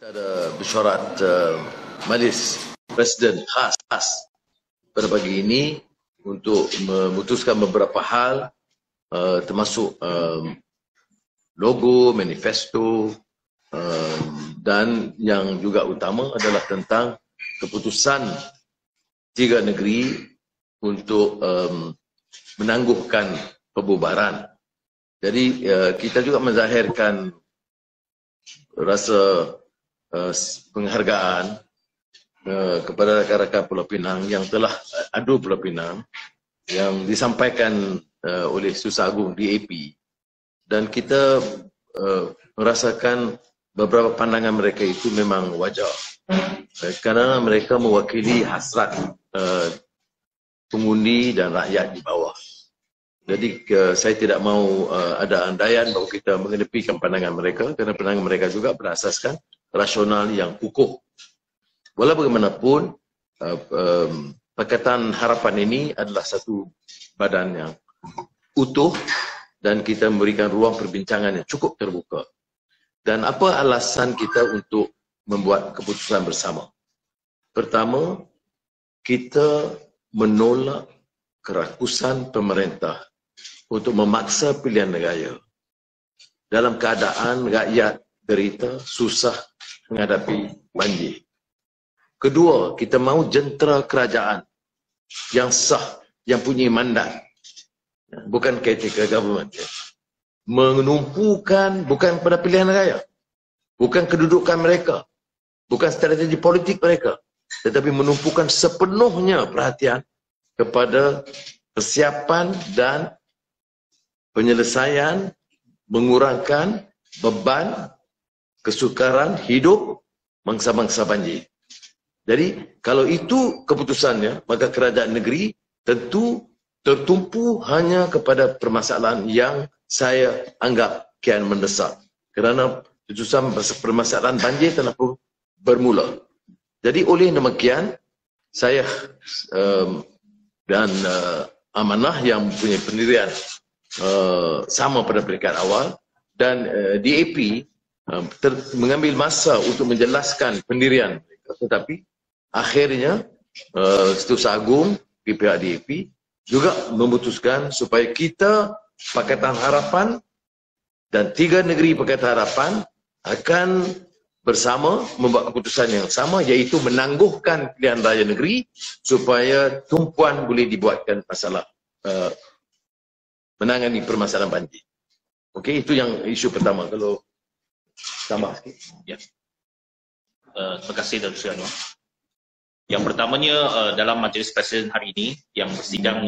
Kita ada mesyuarat majlis Presiden khas pada pagi ini untuk memutuskan beberapa hal termasuk logo, manifesto dan yang juga utama adalah tentang keputusan 3 negeri untuk menangguhkan pembubaran. Jadi kita juga menzahirkan rasa penghargaan kepada rakan-rakan Pulau Pinang yang telah adu Pulau Pinang yang disampaikan oleh Susah Agung DAP, dan kita merasakan beberapa pandangan mereka itu memang wajar kerana mereka mewakili hasrat pengundi dan rakyat di bawah. Jadi saya tidak mahu ada andaian bahawa kita mengedepikan pandangan mereka, kerana pandangan mereka juga berasaskan rasional yang kukuh. Walau bagaimanapun, Pakatan Harapan ini adalah satu badan yang utuh dan kita memberikan ruang perbincangan yang cukup terbuka. Dan apa alasan kita untuk membuat keputusan bersama? Pertama, kita menolak kerakusan pemerintah untuk memaksa pilihan raya dalam keadaan rakyat derita, susah menghadapi banjir. Kedua, kita mahu jentera kerajaan yang sah, yang punya mandat, bukan caretaker government, menumpukan bukan pada pilihan raya, bukan kedudukan mereka, bukan strategi politik mereka, tetapi menumpukan sepenuhnya perhatian kepada persiapan dan penyelesaian mengurangkan beban kesukaran hidup mangsa-mangsa banjir. Jadi kalau itu keputusannya, maka kerajaan negeri tentu tertumpu hanya kepada permasalahan yang saya anggap kian mendesak. Kerana keputusan permasalahan banjir telah pun bermula. Jadi oleh demikian, saya dan Amanah yang mempunyai pendirian sama pada peringkat awal, dan DAP mengambil masa untuk menjelaskan pendirian mereka, tetapi akhirnya Setiausaha Agung di pihak DAP juga memutuskan supaya kita Pakatan Harapan dan 3 negeri Pakatan Harapan akan bersama membuat keputusan yang sama, iaitu menangguhkan pilihan raya negeri supaya tumpuan boleh dibuatkan masalah menangani permasalahan banjir. Okey, itu yang isu pertama. Kalau tambah sikit. Ya. Terima kasih Datuk Seri Anwar. Yang pertamanya, dalam majlis presiden hari ini yang bersidang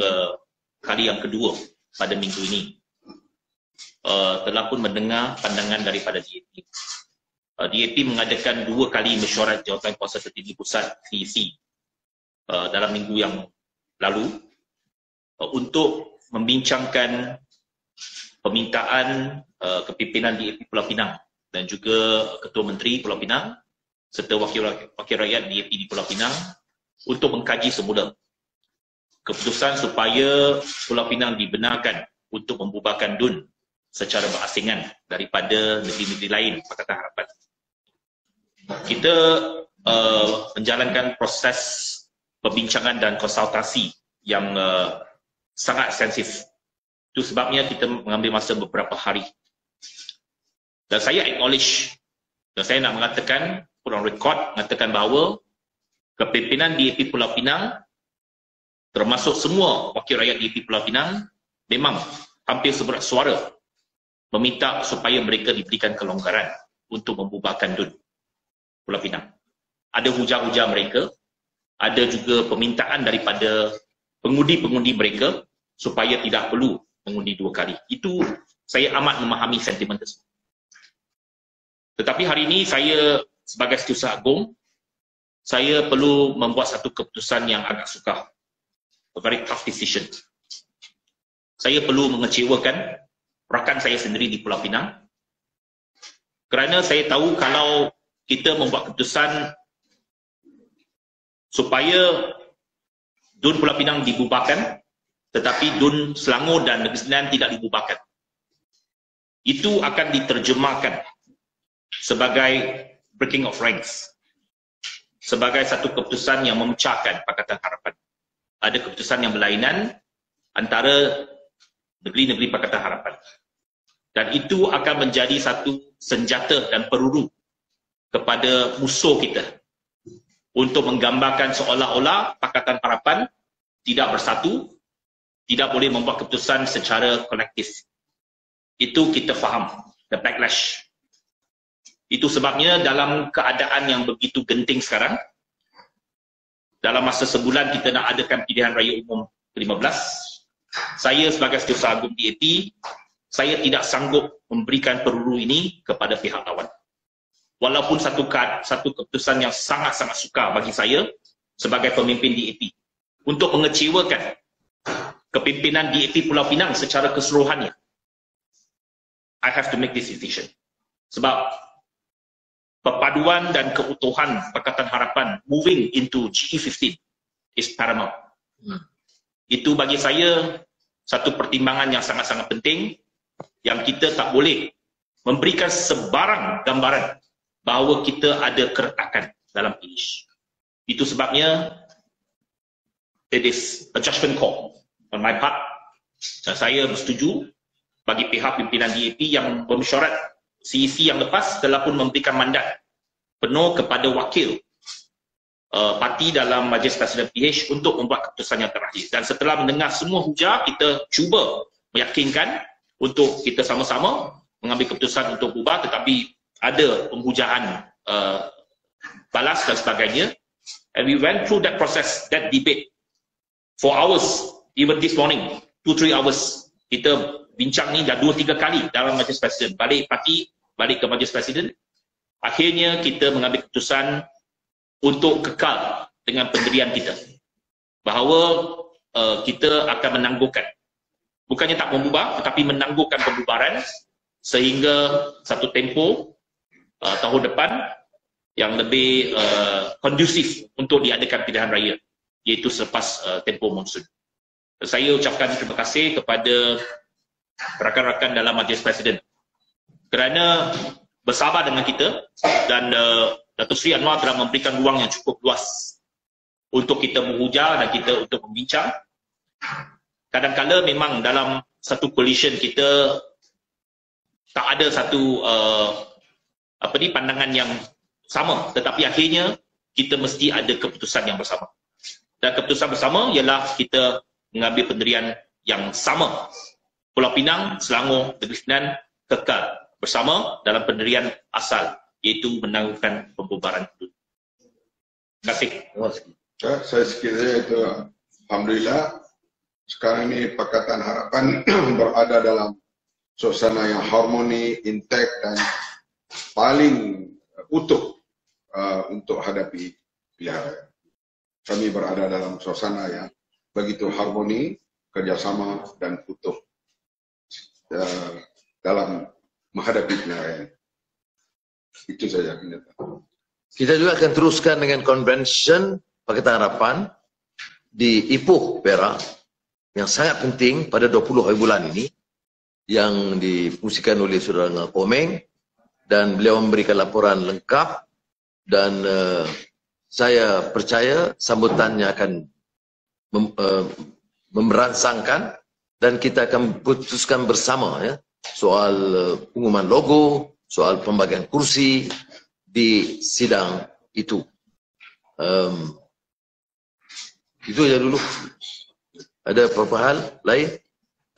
kali yang kedua pada minggu ini, telah pun mendengar pandangan daripada DAP. DAP mengadakan 2 kali mesyuarat Jawatankuasa Tertinggi Pusat CEC dalam minggu yang lalu untuk membincangkan permintaan kepimpinan DAP Pulau Pinang dan juga Ketua Menteri Pulau Pinang serta wakil rakyat DAP di Pulau Pinang untuk mengkaji semula keputusan supaya Pulau Pinang dibenarkan untuk membubarkan DUN secara berasingan daripada negeri-negeri lain Pakatan Harapan. Kita menjalankan proses perbincangan dan konsultasi yang sangat intensif. Itu sebabnya kita mengambil masa beberapa hari. Dan saya acknowledge, dan saya nak mengatakan, put on record, mengatakan bahawa kepimpinan DAP Pulau Pinang, termasuk semua wakil rakyat DAP Pulau Pinang, memang hampir seberat suara meminta supaya mereka diberikan kelonggaran untuk membubarkan DUN Pulau Pinang. Ada hujah-hujah mereka, ada juga permintaan daripada pengundi-pengundi mereka supaya tidak perlu mengundi 2 kali. Itu saya amat memahami sentimen tersebut. Tetapi hari ini saya sebagai Setiausaha Agung, saya perlu membuat satu keputusan yang agak sukar. A very tough decision. Saya perlu mengecewakan rakan saya sendiri di Pulau Pinang, kerana saya tahu kalau kita membuat keputusan supaya DUN Pulau Pinang dibubarkan, tetapi DUN Selangor dan Negeri Sembilan tidak dibubarkan, itu akan diterjemahkan sebagai breaking of ranks sebagai satu keputusan yang memecahkan Pakatan Harapan. Ada keputusan yang berlainan antara negeri-negeri Pakatan Harapan. Dan itu akan menjadi satu senjata dan peluru kepada musuh kita untuk menggambarkan seolah-olah Pakatan Harapan tidak bersatu, tidak boleh membuat keputusan secara kolektif. Itu kita faham, the backlash. Itu sebabnya dalam keadaan yang begitu genting sekarang, dalam masa sebulan kita nak adakan pilihan raya umum ke-15, saya sebagai Setiausaha Agung DAP, saya tidak sanggup memberikan peluru ini kepada pihak lawan. Walaupun satu keputusan yang sangat-sangat sukar bagi saya sebagai pemimpin DAP untuk mengecewakan kepimpinan DAP Pulau Pinang secara keseluruhannya. I have to make this decision. Sebab perpaduan dan keutuhan Pakatan Harapan moving into GE15 is paramount. Itu bagi saya satu pertimbangan yang sangat-sangat penting, yang kita tak boleh memberikan sebarang gambaran bahawa kita ada keretakan dalam finish. Itu sebabnya it is a judgment call on my part. Dan saya bersetuju bagi pihak pimpinan DAP yang bermesyuarat CEC yang lepas telah pun memberikan mandat penuh kepada wakil parti dalam Majlis Presiden PH untuk membuat keputusan yang terakhir. Dan setelah mendengar semua hujah, kita cuba meyakinkan untuk kita sama-sama mengambil keputusan untuk ubah, tetapi ada penghujahan balas dan sebagainya. And we went through that process, that debate for hours, even this morning, 2-3 hours. Kita bincang ni dah 2-3 kali dalam Majlis Presiden. Balik parti, balik ke Majlis Presiden. Akhirnya kita mengambil keputusan untuk kekal dengan pendirian kita. Bahawa kita akan menangguhkan, bukannya tak membubar, tetapi menangguhkan pembubaran sehingga satu tempoh tahun depan yang lebih kondusif untuk diadakan pilihan raya, iaitu selepas tempoh monsun. Saya ucapkan terima kasih kepada rakan-rakan dalam Majlis Presiden kerana bersabar dengan kita, dan Datuk Seri Anwar telah memberikan ruang yang cukup luas untuk kita menghujah dan kita untuk membincang. Kadang-kadang memang dalam satu coalition kita tak ada satu pandangan yang sama, tetapi akhirnya kita mesti ada keputusan yang bersama. Dan keputusan bersama ialah kita mengambil pendirian yang sama. Pulau Pinang, Selangor, Negeri Sembilan kekal bersama dalam pendirian asal, iaitu menangguhkan pembubaran itu. Terima kasih. Saya sekiranya itu, alhamdulillah, sekarang ini Pakatan Harapan berada dalam suasana yang harmoni, intek dan paling utuh untuk hadapi pilihan raya. Kami berada dalam suasana yang begitu harmoni, kerjasama dan utuh dalam menghadapi pilihan raya. Itu saja. Kita juga akan teruskan dengan convention Pakatan Harapan di Ipoh, Perak, yang sangat penting pada 20 hari bulan ini, yang difungsikan oleh Saudara Komeng, dan beliau memberikan laporan lengkap, dan saya percaya sambutannya akan memberangsangkan, dan kita akan putuskan bersama ya, soal pengumuman logo, soal pembagian kursi di sidang itu. Itu aja dulu. Ada apa-apa hal lain?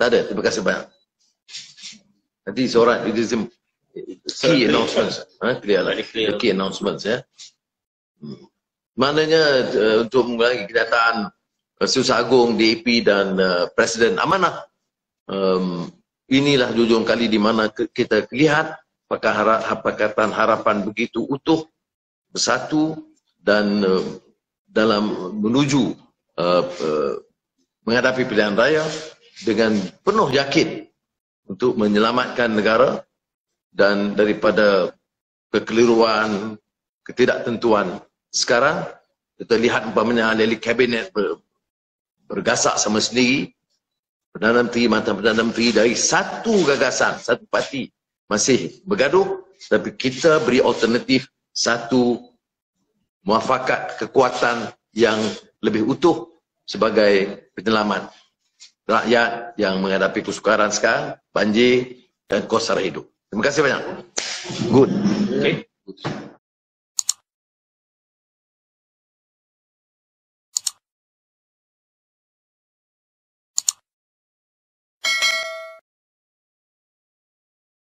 Tak ada. Terima kasih banyak. Nanti seorang key announcements, clear lah. The key announcements ya. Maknanya untuk mengulangi kenyataan Setiausaha Agung, DAP dan Presiden amanah. Inilah hujung kali di mana kita lihat Pakatan Harapan begitu utuh, bersatu, dan dalam menuju menghadapi pilihan raya dengan penuh yakin untuk menyelamatkan negara dan daripada kekeliruan, ketidaktentuan. Sekarang kita lihat umpamanya ahli kabinet bergasak sama sendiri, Perdana Menteri, mantan Perdana Menteri dari satu gagasan, satu parti masih bergaduh, tapi kita beri alternatif satu muafakat kekuatan yang lebih utuh sebagai penyelamat rakyat yang menghadapi kesukaran sekarang, banjir dan kos sara hidup. Terima kasih banyak. Good. Okay.